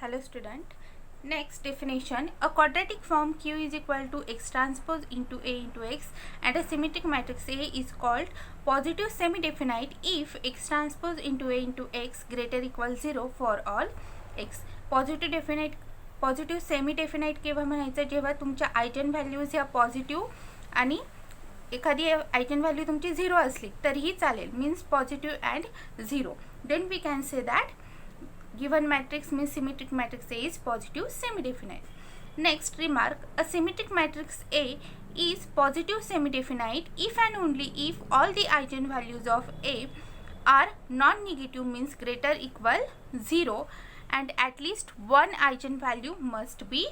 Hello student. Next definition, a quadratic form Q is equal to X transpose into A into X and a symmetric matrix A is called positive semi-definite if X transpose into A into X greater equal 0 for all X. Positive semi definite केव्हा म्हणायचं, जेव्हा तुमच्या आयजन values ह्या positive आणि एखादी आयजन value तुमची 0 असली तरीही चालेल, means positive and 0. Then we can say that given matrix means symmetric matrix A is positive semi-definite. Next remark, a symmetric matrix A is positive semi-definite if and only if all the eigenvalues of A are non-negative means greater equal 0 and at least one eigenvalue must be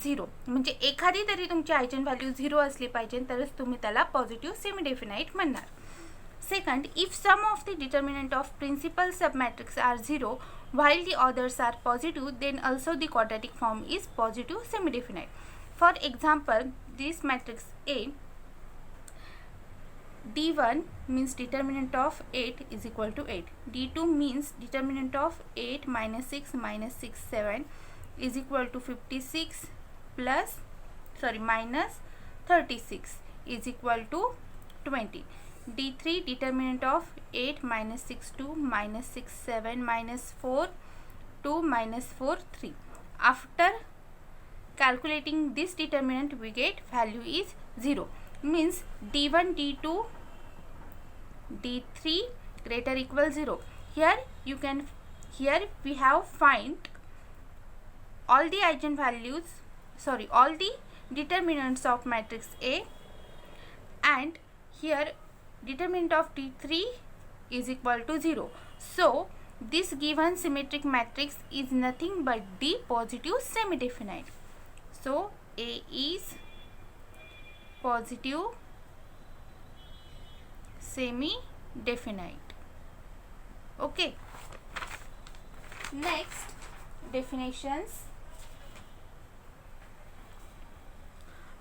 0. म्हणजे एखादी तरी तुमची eigenvalue 0 असली पाहिजे तरच तुम्ही त्याला positive semi-definite म्हणणार. Second, if some of the determinant of principal submatrix are 0 while the others are positive, then also the quadratic form is positive semi-definite. For example, this matrix A, D1 means determinant of 8 is equal to 8. D2 means determinant of 8 minus 6 minus 6 7 is equal to 56 minus 36 is equal to 20. D3 determinant of 8 minus 6 2 minus 6 7 minus 4 2 minus 4 3. After calculating this determinant we get value is 0, means D1 D2 D3 greater equal 0. Here we have find all the eigenvalues, all the determinants of matrix A, and here determinant of D3 is equal to 0. So this given symmetric matrix is nothing but the positive semi-definite. So A is positive semi-definite. Okay. Next definitions.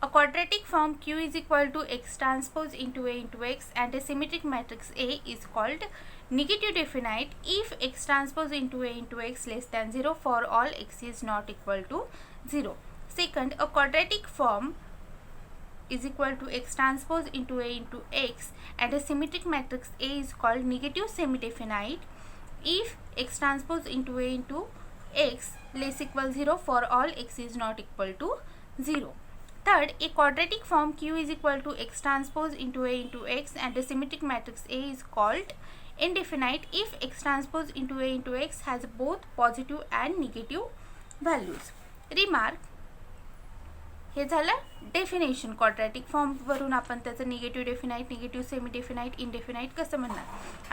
A quadratic form Q is equal to X transpose into A into X and a symmetric matrix A is called negative definite if X transpose into A into X less than 0 for all X is not equal to 0. Second, a quadratic form is equal to X transpose into A into X and a symmetric matrix A is called negative semi-definite if X transpose into A into X less equal 0 for all X is not equal to 0. Third, a quadratic form Q is equal to X transpose into A into X and a symmetric matrix A is called indefinite if X transpose into A into X has both positive and negative values. Remark, हे झालं definition. Quadratic फॉर्मवरून आपण त्याचं negative definite, negative semi definite, इनडेफिनाईट कसं म्हणणार.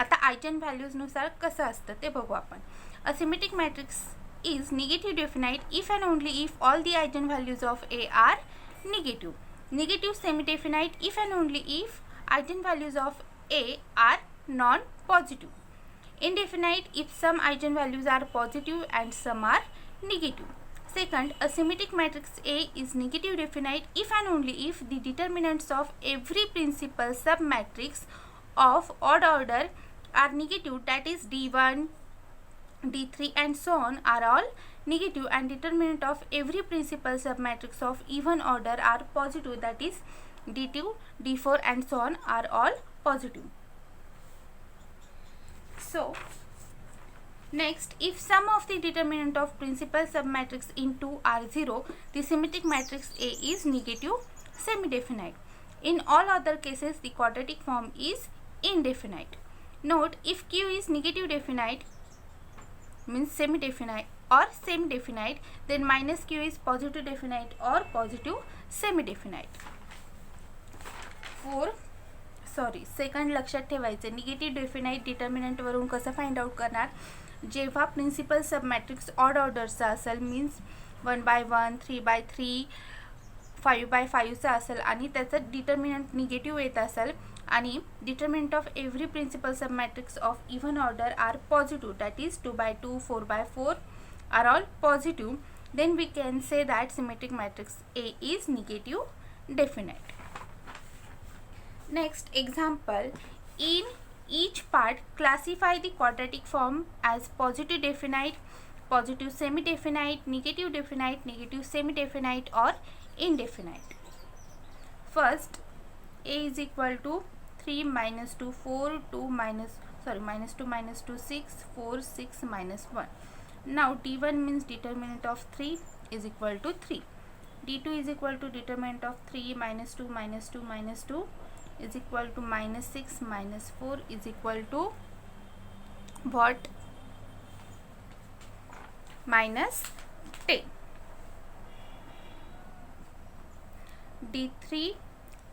आता आयजन व्हॅल्यूजनुसार कसं असतं ते बघू आपण. A symmetric matrix is negative definite if and only if all the eigenvalues of A are negative. Negative semi-definite if and only if eigenvalues of A are non-positive. Indefinite if some eigenvalues are positive and some are negative. Second, a symmetric matrix A is negative definite if and only if the determinants of every principal submatrix of odd order are negative, that is D1, D3 and so on are all negative, and determinant of every principal submatrix of even order are positive, that is D2, D4 and so on are all positive. So next, if some of the determinant of principal submatrix in 2 are 0, the symmetric matrix A is negative semi-definite. In all other cases the quadratic form is indefinite. Note, if Q is negative definite means semi-definite or semi-definite, then minus Q is positive definite or positive semi-definite. Second लक्षात ठेवायचं, negative definite डिटर्मिनंटवरून कसं find out करणार. जेव्हा principal सब matrix odd ऑर्डरचा असेल, means 1/1, 3/3, 5/5चा असेल आणि त्याचं डिटर्मिनंट निगेटिव्ह येत असेल आणि determinant of every principal submatrix of even order are positive, that is 2/2, 4/4 are all positive, then we can say that symmetric matrix A is negative definite. Next example, in each part classify the quadratic form as positive definite, positive semi-definite, negative definite, negative semi-definite or indefinite. First, a is equal to 3 minus 2 4 2 minus 2 minus 2 6 4 6 minus 1. Now d1 means determinant of 3 is equal to 3. d2 is equal to determinant of 3 minus 2 minus 2 minus 2 is equal to minus 6 minus 4 is equal to what? Minus 10. d3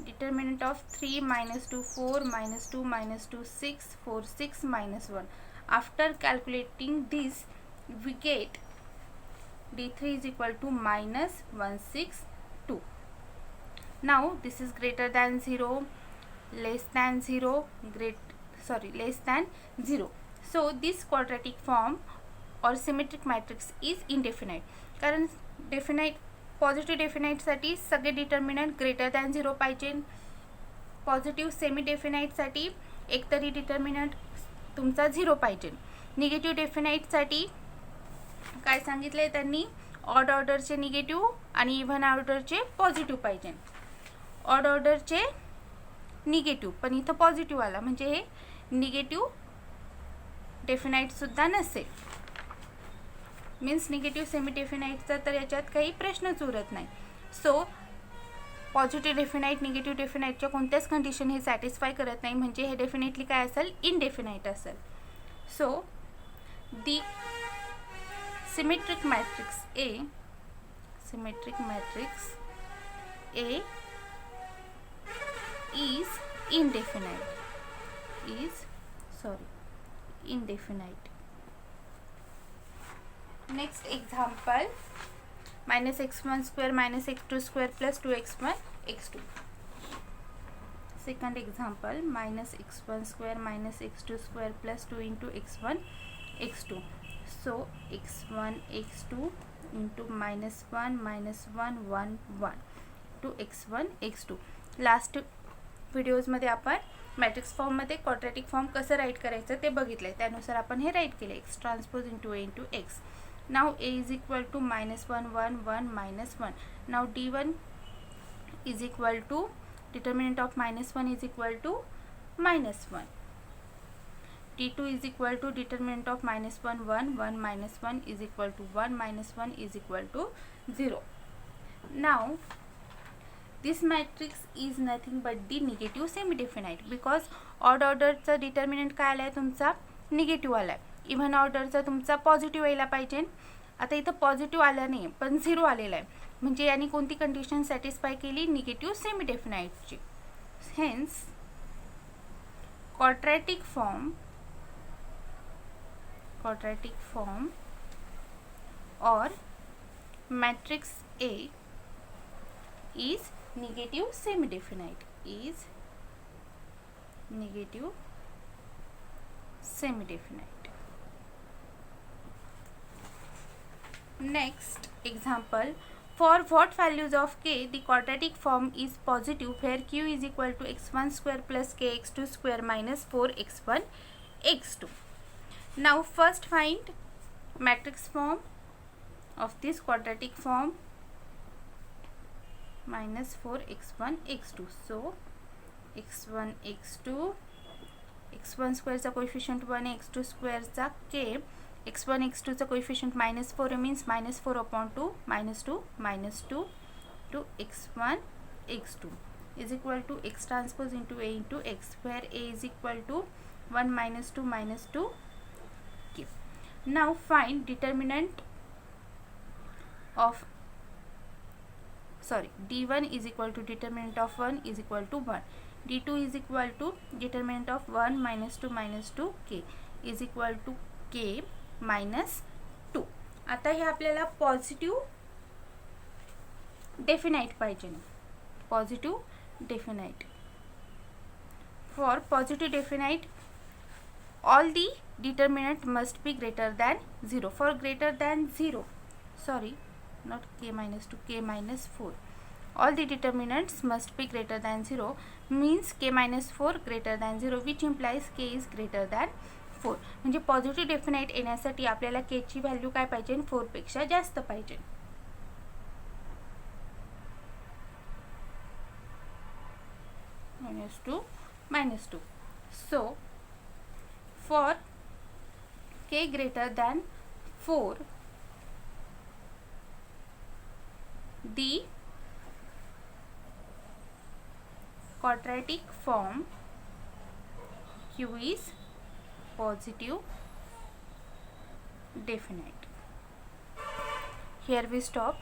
determinant of 3 minus 2 4 minus 2 minus 2 6 4 6 minus 1. After calculating this, we get d3 is equal to minus 162. Now this is greater than 0, less than 0, less than 0. So this quadratic form or symmetric matrix is indefinite. कारण definite positive डेफिनाइटसाठी सगळे determinant greater than 0 पाहिजे. Positive semi डेफिनाइटसाठी एकतरी determinant तुमचा 0 पाहिजे. Negative डेफिनाइटसाठी काय सांगितले त्यांनी? Odd ऑर्डरचे negative आणि इव्हन ऑर्डरचे पॉझिटिव्ह पाहिजे. ऑड ऑर्डरचे निगेटिव्ह पण इथं पॉझिटिव्ह आला म्हणजे हे निगेटिव्ह डेफिनाइट सुद्धा नसेल. मीन्स निगेटिव्ह सेमी डेफिनाइटचा तर याच्यात काही प्रश्नच उरत नाही. सो पॉझिटिव्ह डेफिनाइट निगेटिव्ह डेफिनाइटच्या कोणत्याच कंडिशन हे सॅटिस्फाय करत नाही म्हणजे हे डेफिनेटली काय असेल? इनडेफिनाइट असेल. So the symmetric matrix A is indefinite. Next example, minus x1 square minus x2 square plus 2x1 x2. Second example, minus x1 square minus x2 square plus 2 into x1 x2. So x1 x2 into minus 1 1 1 1 to x1 x2. Last व्हिडिओजमध्ये आपण matrix फॉर्ममध्ये quadratic form कसं right करायचं ते बघितलं. त्यानुसार आपण हे write केले. X transpose into A into x. Now A is equal to -1 1 1 -1. Now d1 is equal to determinant of -1 is equal to -1. d2 is equal to determinant of -1 1 1 -1 is equal to 1 -1 is equal to 0. Now this matrix is nothing but the negative semi-definite because odd ऑर्डरचा determinant काय आला आहे तुमचा? Negative आला आहे. Even ऑर्डरचा तुमचा positive यायला पाहिजे. आता इथं पॉझिटिव्ह आला नाही पण 0 आलेला आहे म्हणजे यांनी कोणती कंडिशन सॅटिस्फाय केली? निगेटिव्ह सेमी डेफिनाइटची. हेन्स क्वाड्रॅटिक फॉर्म और matrix A is negative semi-definite. Next example, for what values of k the quadratic form is positive where q is equal to x1 square plus kx2 square minus 4x1 x2. Now first find matrix form of this quadratic form minus 4x1 x2. So x1 x2 x1 square चा coefficient 1 x2 square चा k x1 x2 चा coefficient -4 means -4 upon 2 -2 to x1 x2 is equal to x transpose into a into x where a is equal to 1 -2 k. Now find determinant of d1 is equal to determinant of 1 is equal to 1. d2 is equal to determinant of 1 -2 k is equal to k minus 2. आता हे आपल्याला positive definite पाहिजे. Positive definite. For positive definite all the determinant must be greater than 0. For greater than 0, not k minus 2, k minus 4, all the determinants must be greater than 0 means k minus 4 greater than 0, which implies k is greater than 4. म्हणजे positive definite येण्यासाठी आपल्याला केची value काय पाहिजे, 4 पेक्षा जास्त पाहिजे. -2. So for k greater than 4, the quadratic form Q is positive definite. Here we stop.